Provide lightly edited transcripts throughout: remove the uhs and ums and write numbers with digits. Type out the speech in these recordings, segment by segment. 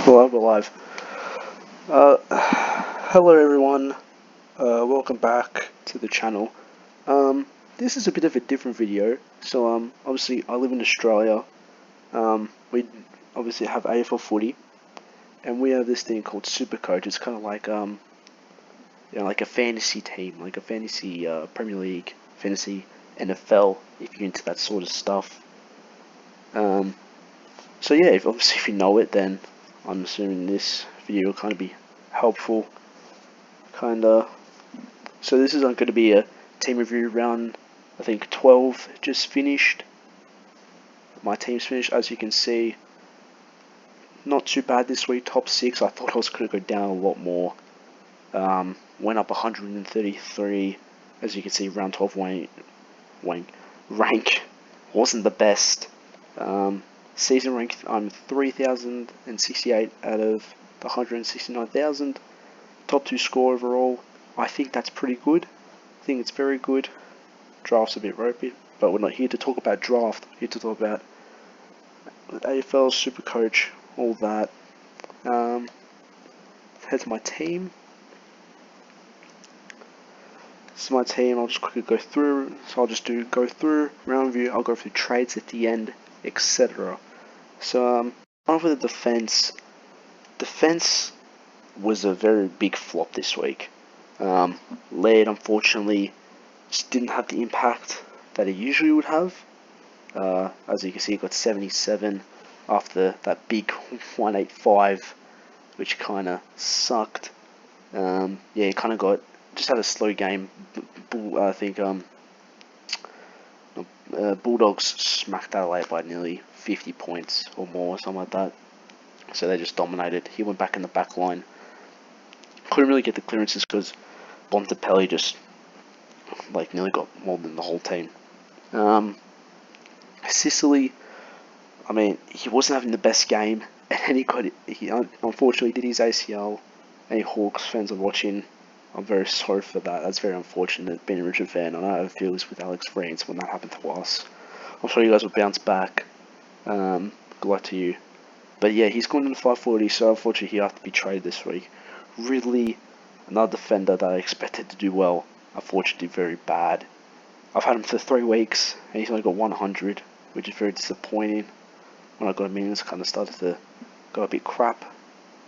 Well, we're live. Hello everyone. Welcome back to the channel. This is a bit of a different video. So, obviously I live in Australia. We obviously have AFL footy, and we have this thing called SuperCoach. It's kind of like like a fantasy team, like a fantasy Premier League, fantasy NFL, if you're into that sort of stuff. So yeah, if you know it, then I'm assuming this video will kind of be helpful. So this is going to be a team review round. I think 12 just finished. My team's finished, as you can see. Not too bad this week. Top 6. I thought I was going to go down a lot more. Went up 133. As you can see, round 12 rank wasn't the best. Season rank, I'm 3,068 out of the 169,000. Top 2 score overall. I think that's pretty good. I think it's very good. Draft's a bit ropey, but we're not here to talk about draft. We're here to talk about AFL, SuperCoach, all that. Head to my team. This is my team. I'll just quickly go through. So I'll just go through round view. I'll go through trades at the end, etc. So on with the defense. Defense was a very big flop this week. Laird, unfortunately, just didn't have the impact that he usually would have. As you can see, he got 77 after that big 185, which kind of sucked. Yeah, he kind of just had a slow game. I think Bulldogs smacked Adelaide by nearly 50 points or more, or something like that. So they just dominated. He went back in the back line. Couldn't really get the clearances because Bontempelli just nearly got more than the whole team. Sicily, I mean, he wasn't having the best game, and he unfortunately did his ACL. Any Hawks fans are watching, I'm very sorry for that. That's very unfortunate. Being a Richard fan, I know how it feels with Alex Freens when that happened to us. I'm sure you guys will bounce back. Good luck to you. But yeah, he's gone in the 540, so unfortunately he'll have to be traded this week. Ridley, another defender that I expected to do well, unfortunately very bad. I've had him for 3 weeks, and he's only got 100, which is very disappointing. When I got him in, it's kind of started to go a bit crap.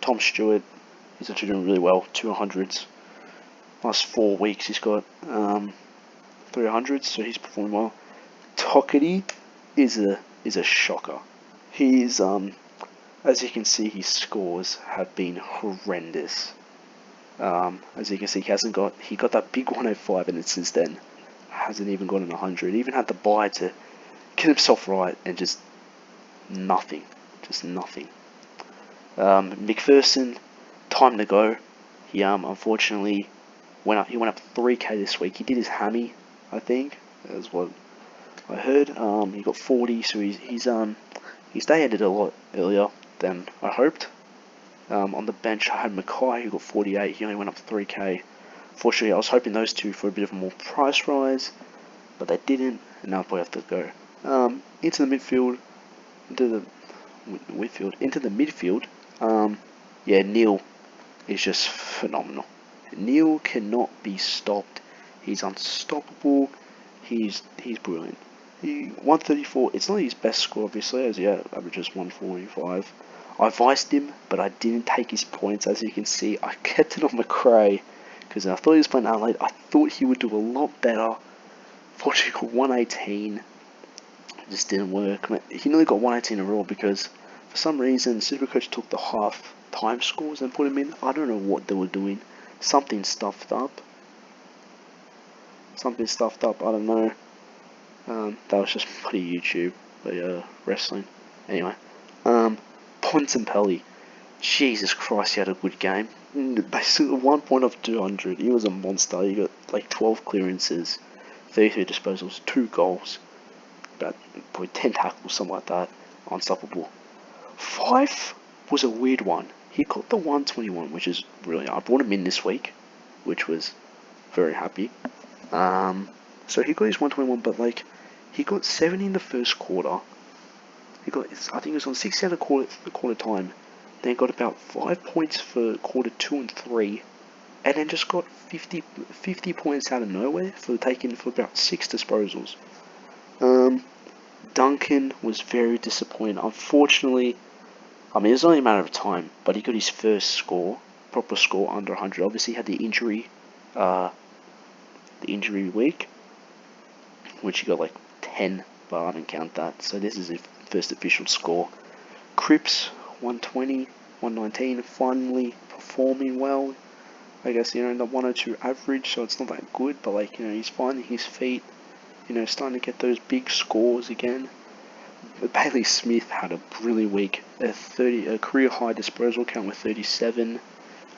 Tom Stewart, he's actually doing really well, 200s. Last 4 weeks he's got 300s, so he's performing well. Tockety is a shocker. He's as you can see, his scores have been horrendous. As you can see, he got that big 105, and since then hasn't even gotten 100. He even had the bye to get himself right, and just nothing. McPherson, time to go. He unfortunately went up 3k this week. He did his hammy, I think. That's what I heard. He got 40, so his day ended a lot earlier than I hoped. On the bench, I had Mackay, who got 48. He only went up to 3k. Fortunately, I was hoping those two for a bit of a more price rise, but they didn't, and now I probably have to go into the midfield. Into the midfield. Yeah, Neil is just phenomenal. Neil cannot be stopped. He's unstoppable. He's brilliant. 134. It's not his best score, obviously, as he averages 145. I viced him, but I didn't take his points. As you can see, I kept it on McRae because I thought he was playing Adelaide. I thought he would do a lot better. Fortunately, got 118. It just didn't work. He nearly got 118 in a row because for some reason SuperCoach took the half time scores and put him in. I don't know what they were doing. Something stuffed up. I don't know. That was just pretty YouTube, but wrestling. Anyway, Bontempelli, Jesus Christ, he had a good game. Basically 1 point off 200. He was a monster. He got 12 clearances, 33 disposals, 2 goals, about probably 10 tackles, something like that. Unstoppable. 5 was a weird one. He got the 121, which is really. I brought him in this week, which was very happy. So he got his 121, but he got 70 in the first quarter. I think it was on 60 out of quarter time. then got about 5 points for quarter 2 and 3, and then just got 50 points out of nowhere for taking for about 6 disposals. Duncan was very disappointed. Unfortunately, I mean, it's only a matter of time, but he got his first proper score under 100. Obviously, he had the injury week, which he got like 10, but I didn't count that. So this is his first official score. Cripps, 120, 119, finally performing well. I guess, the 102 average, so it's not that good, but like, he's finding his feet, starting to get those big scores again. Bailey Smith had a brilliant week, a career high disposal count with 37.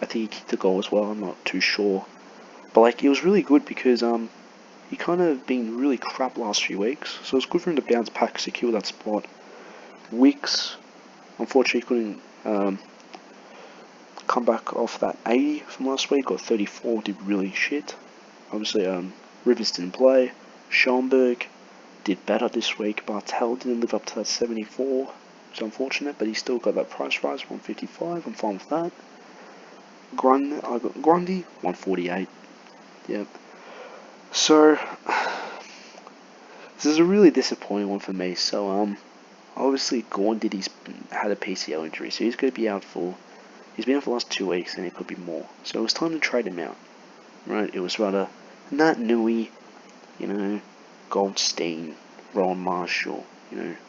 I think he kicked a goal as well, I'm not too sure. But like, it was really good because he kind of been really crap last few weeks, so it's good for him to bounce back, secure that spot. Wicks, unfortunately, couldn't come back off that 80 from last week, got 34, did really shit. Obviously, Rivers didn't play. Schoenberg did better this week. Bartel didn't live up to that 74, which is unfortunate, but he still got that price rise, 155. I'm fine with that. I got Grundy, 148. Yep. So this is a really disappointing one for me. So obviously Gorn had a PCL injury, so he's going to be out for. He's been out for the last 2 weeks, and it could be more. So it was time to trade him out, right? It was rather Nat Nui, Goldstein, Ron Marshall,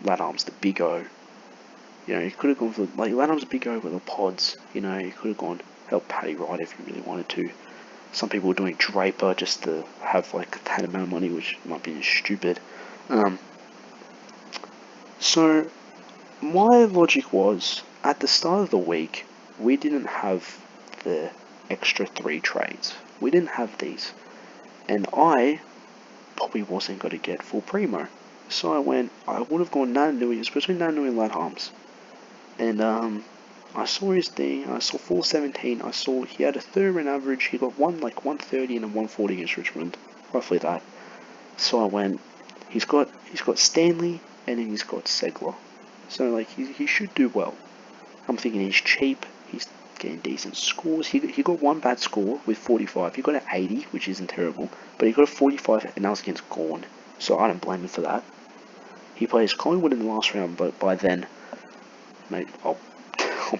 Ladarm's the Big O. He could have gone for, like, Ladarm's the Big O with the pods. He could have gone help Paddy Wright if he really wanted to. Some people were doing Draper just to have like that amount of money, which might be stupid. So my logic was, at the start of the week, we didn't have the extra 3 trades. We didn't have these. And I probably wasn't going to get full primo. So I would have gone Nanui, especially Nanui and Ladarm's. And I saw his thing, I saw 417, I saw he had a 3rd round average, he got 130 and a 140 against Richmond, roughly that. So I went, he's got Stanley, and then he's got Segler. So like, he should do well. I'm thinking he's cheap, he's getting decent scores. He got one bad score with 45, he got an 80, which isn't terrible, but he got a 45 and that was against Gorn, so I don't blame him for that. He plays Collingwood in the last round, but by then, mate, I'll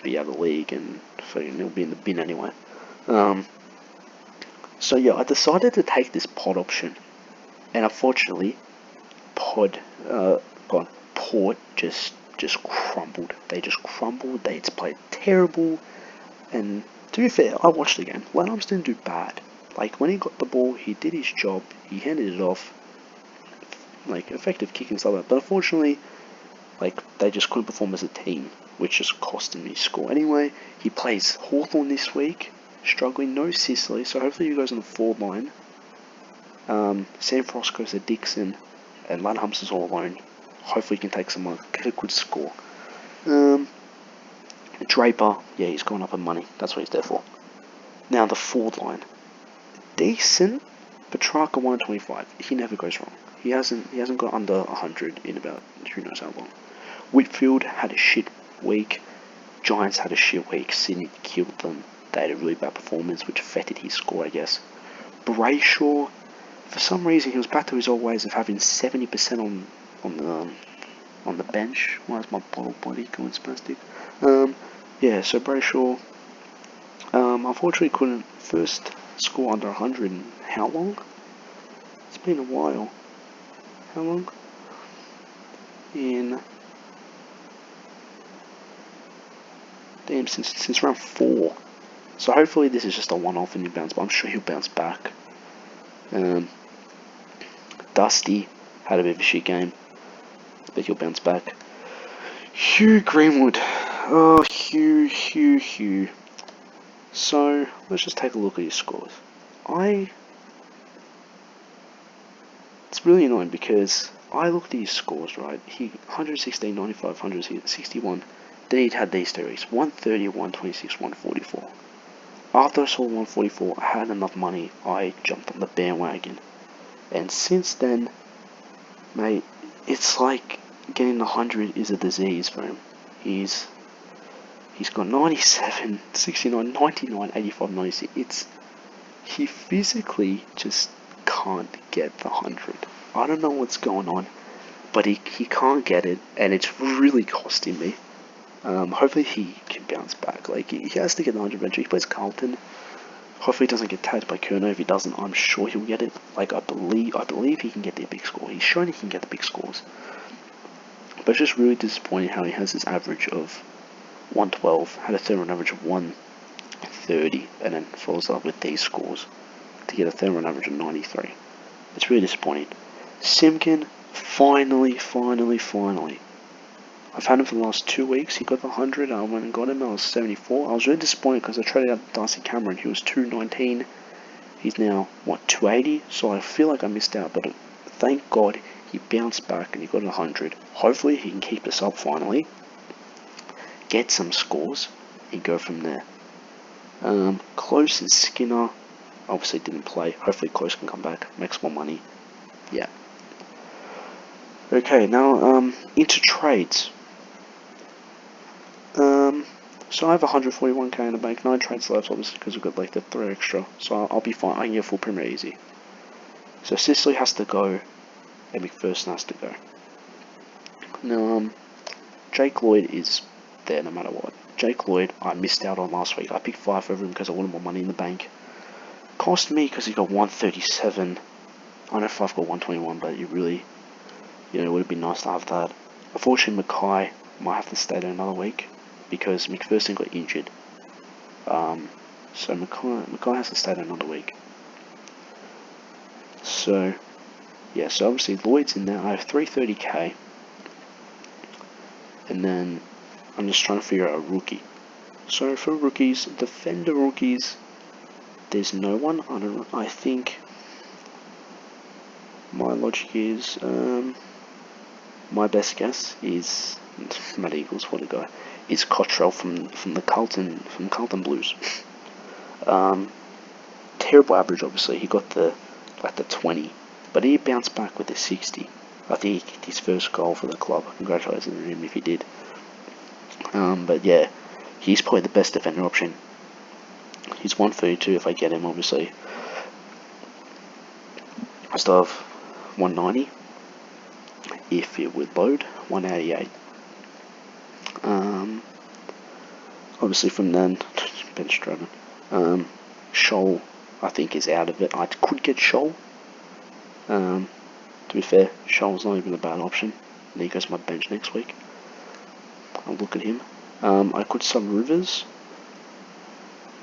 be out of the league and it'll be in the bin anyway. So yeah, I decided to take this pod option, and unfortunately, Port just crumbled. They just crumbled. They played terrible, and to be fair, I watched the game. Ladarm's didn't do bad. Like, when he got the ball, he did his job. He handed it off, like, effective kick and stuff like that. But unfortunately, like, they just couldn't perform as a team, which just cost him his score. Anyway, he plays Hawthorn this week, struggling, no Sicily, so hopefully he goes on the forward line. Sam Frost goes to Dixon, and Ladarm's is all alone. Hopefully he can take some, get a good score. Draper, yeah, he's gone up in money, that's what he's there for. Now the forward line, decent. Petrarca 125, he never goes wrong. He hasn't got under 100 in about who knows how long. Whitfield had a shit week. Giants had a shit week. Sydney killed them. They had a really bad performance, which affected his score, I guess. Brayshaw, for some reason, he was back to his old ways of having 70% on the bench. Why is my bottle body going spastic? Yeah, so Brayshaw, unfortunately couldn't first score under 100 in how long? It's been a while. How long? Since round 4. So hopefully this is just a one-off and he bounce, but I'm sure he'll bounce back. Dusty had a bit of a shit game, but he'll bounce back. Hugh Greenwood. Oh, Hugh. So let's just take a look at his scores. It's really annoying because I looked at his scores, right? He 116, 95, 161. Then he'd had these 3 weeks: 130, 126, 144. After I saw 144, I had enough money. I jumped on the bandwagon, and since then, mate, it's like getting 100 is a disease for him. He's He's got 97, 69, 99, 85, 96. He physically just can't get the 100. I don't know what's going on, but he can't get it, and it's really costing me. Hopefully he can bounce back. Like, he has to get the 100 eventually. He plays Carlton. Hopefully he doesn't get tagged by Kerno. If he doesn't, I'm sure he'll get it. Like, I believe he can get the big score. He's shown he can get the big scores. But it's just really disappointing how he has this average of 112, had a third run average of 130, and then follows up with these scores to get a third run average of 93. It's really disappointing. Simkin, finally. I've had him for the last 2 weeks. He got the 100. I went and got him. I was 74. I was really disappointed because I traded out Darcy Cameron. He was 219. He's now, 280? So I feel like I missed out. But thank God he bounced back and he got 100. Hopefully he can keep this up finally. Get some scores and go from there. Close and Skinner obviously didn't play. Hopefully Close can come back. Makes more money. Yeah. Okay, now into trades. So I have 141k in the bank, 9 trades left obviously because we've got like the 3 extra, so I'll be fine. I can get full Premier easy. So Sicily has to go, and McPherson has to go. Now Jake Lloyd is there no matter what. Jake Lloyd I missed out on last week. I picked 5 over him because I wanted more money in the bank. Cost me because he got 137. I know 5 got 121, but it really, it would have been nice to have that. Unfortunately, Mackay might have to stay there another week because McPherson got injured. So Mackay has to stay there another week. So, yeah, so obviously Lloyd's in there. I have 330k. And then I'm just trying to figure out a rookie. So for rookies, defender rookies, there's no one. I think my logic is, my best guess is Matt Eagles. What a guy! Is Cottrell from the Carlton Blues. Terrible average, obviously. He got the 20, but he bounced back with the 60. I think he kicked his first goal for the club. Congratulations to him if he did. But yeah, he's probably the best defender option. He's 132 if I get him, obviously. I still have 190 if it would load, 188. Obviously from then, bench Draven. Scholl, I think, is out of it. I could get Scholl. To be fair, Scholl's not even a bad option. And he goes to my bench next week. I'll look at him. I could sub Rivers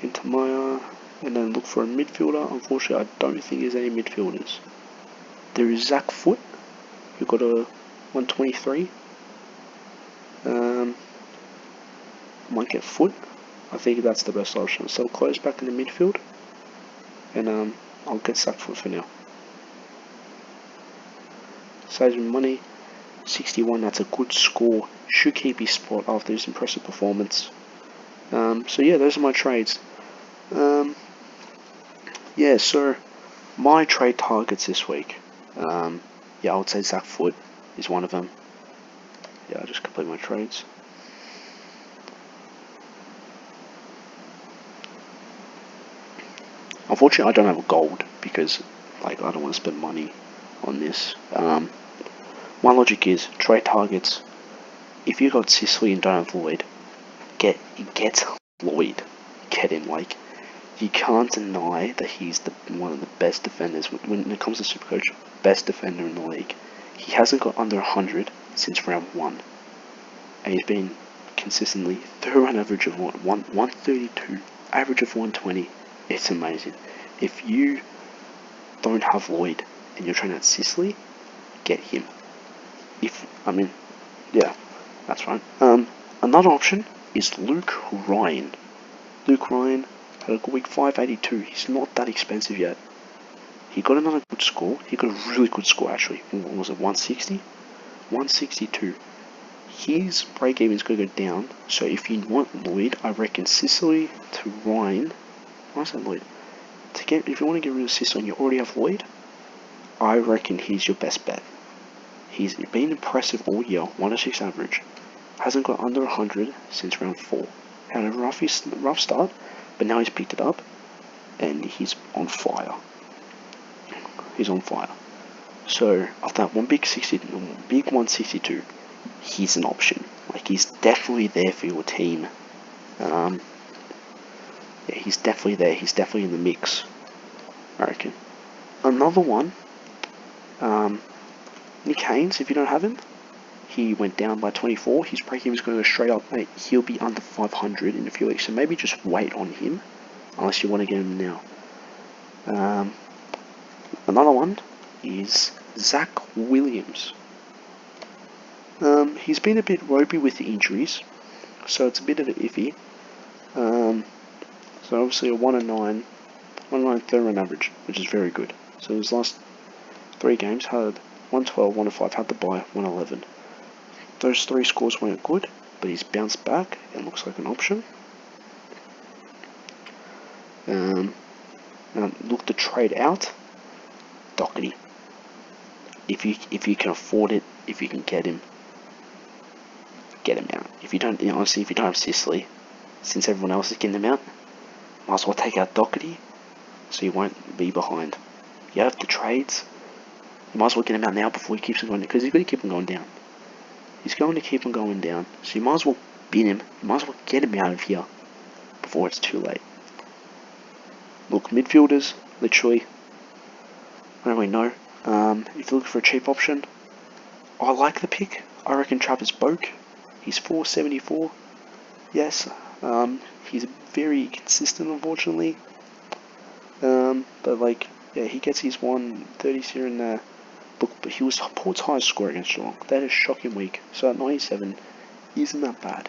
into my, and then look for a midfielder. Unfortunately, I don't think there's any midfielders. There is Zach Foot, who got a 123. Might get Foot. I think that's the best option. So Close back in the midfield, and I'll get Zach Foot for now. Saves me money. 61. That's a good score. Should keep his spot after his impressive performance. So yeah, those are my trades. Yeah, so my trade targets this week. Yeah, I would say Zach Foot is one of them. Yeah, I'll just complete my trades. Unfortunately, I don't have a gold because, I don't want to spend money on this. My logic is trade targets. If you got Sicily and don't have Lloyd, get Lloyd. Get him. You can't deny that he's one of the best defenders when it comes to SuperCoach. Best defender in the league. He hasn't got under 100 since round 1, and he's been consistently third run average of 132, average of 120. It's amazing. If you don't have Lloyd and you're trying out Sicily, get him. Yeah, that's right. Another option is Luke Ryan. Luke Ryan had a good week, 582. He's not that expensive yet. He got another good score. He got a really good score actually. What was it, 160? 162. His break even is going to go down. So if you want Lloyd, I reckon Sicily to Ryan. Why is that Lloyd? If you want to get rid of Sicily and you already have Lloyd, I reckon he's your best bet. He's been impressive all year, 106 average. Hasn't got under 100 since round 4. Had a rough start, but now he's picked it up, and he's on fire. He's on fire. So after that one big 162, he's an option. Like, he's definitely there for your team. Yeah, he's definitely there. He's definitely in the mix, I reckon. Another one, Nick Haynes, if you don't have him, he went down by 24. His break-even is going to go straight up, mate. He'll be under 500 in a few weeks, so maybe just wait on him, unless you want to get him now. Another one is Zach Williams. He's been a bit ropey with the injuries, so it's a bit of an iffy. So obviously a 109 third round average, which is very good. So his last 3 games had 112, 105, had the bye, 111. Those 3 scores weren't good, but he's bounced back and looks like an option. Now look to trade out Doherty. If you can afford it, if you can get him out. If you don't, honestly, if you don't have Sicily, since everyone else is getting them out, might as well take out Doherty, so you won't be behind. You have the trades. You might as well get him out now before he keeps on going, because he's going to keep on going down. He's going to keep on going down, so you might as well bin him. You might as well get him out of here before it's too late. Look, midfielders, literally, I don't really know. If you're looking for a cheap option, I like the pick. I reckon Travis Boak. He's 474. Yes, he's very consistent, unfortunately. But like, yeah, he gets his 130s here and there. Look, but he was Port's highest score against Geelong. That is shocking week. So at 97, isn't that bad.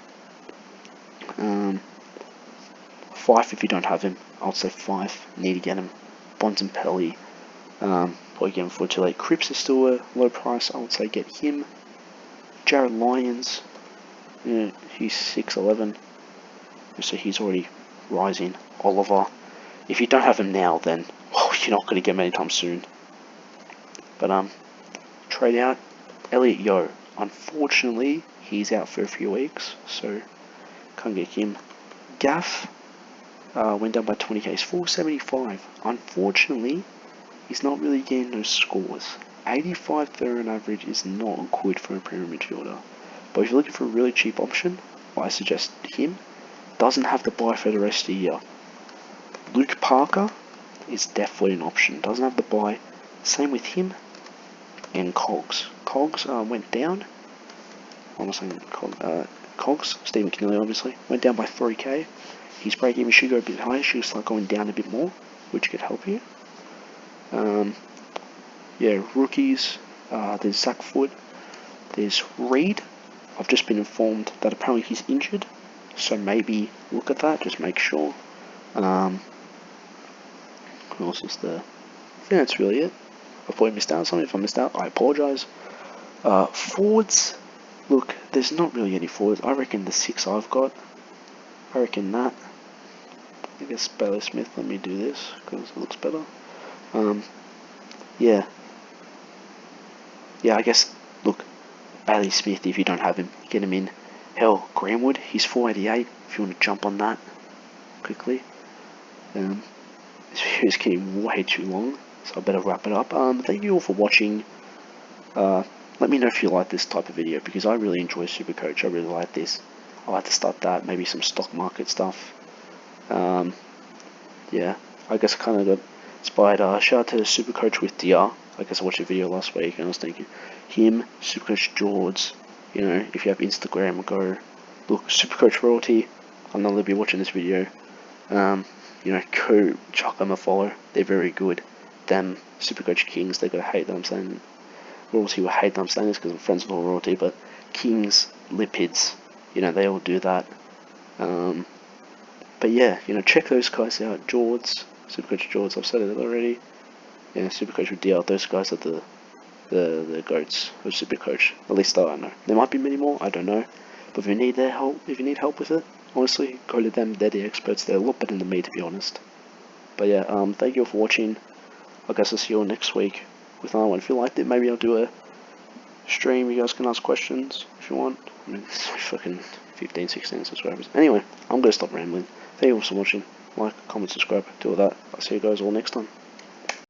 5 if you don't have him. I would say 5. Need to get him. Bonds and Pelly. Probably get him for too late. Cripps is still a low price. I would say get him. Jared Lyons. Yeah, he's 6'11". So he's already rising. Oliver. If you don't have him now, then you're not going to get him anytime soon. But trade out Elliot Yeo. Unfortunately, he's out for a few weeks, so can't get him. Gaff went down by 20k. He's 475. Unfortunately, he's not really getting those scores. 85 third round average is not good for a premium midfielder. But if you're looking for a really cheap option, I suggest him. Doesn't have the buy for the rest of the year. Luke Parker is definitely an option. Doesn't have the buy. Same with him. And Cogs. Cogs went down. What am I saying? Cogs, Stephen Keneally obviously, went down by 3k. His break even should go a bit higher. Should start going down a bit more, which could help you. Yeah, rookies. There's Zach Foot. There's Reed. I've just been informed that apparently he's injured, so maybe look at that. Just make sure. Who else is there? I think that's really it. I've probably missed out on something. If I missed out, I apologise. Forwards. Look, there's not really any forwards. I reckon the 6 I've got. I reckon that. I guess Bailey Smith. Let me do this because it looks better. Yeah. Yeah, I guess. Look, Bailey Smith. If you don't have him, get him in. Hell, Greenwood. He's 488. If you want to jump on that quickly. This video is getting way too long, so I better wrap it up. Thank you all for watching. Let me know if you like this type of video, because I really enjoy SuperCoach. I really like this. I like to start that, maybe some stock market stuff. Yeah, I guess I kind of got inspired. Shout out to SuperCoach with DR. I guess I watched a video last week and I was thinking, him, SuperCoach George. You know, if you have Instagram, go look SuperCoach Royalty. I know they'll be watching this video. You know, go chuck them a follow. They're very good. Them SuperCoach Kings, they're gonna hate that I'm saying. Royalty will hate that I'm saying this because I'm friends with all Royalty, but Kings, Lipids, you know, they all do that. But yeah, you know, check those guys out. George, SuperCoach George, I've said it already. Yeah, SuperCoach with DL, those guys are the goats of SuperCoach. At least I know. There might be many more, I don't know. But if you need their help, if you need help with it, honestly, go to them. They're the experts. They're a lot better than me, to be honest. But yeah, thank you all for watching. I guess I'll see you all next week with another one. If you liked it, maybe I'll do a stream. You guys can ask questions if you want. I mean, fucking, if 15, 16 subscribers. Anyway, I'm going to stop rambling. Thank you all for watching. Like, comment, subscribe, do all that. I'll see you guys all next time.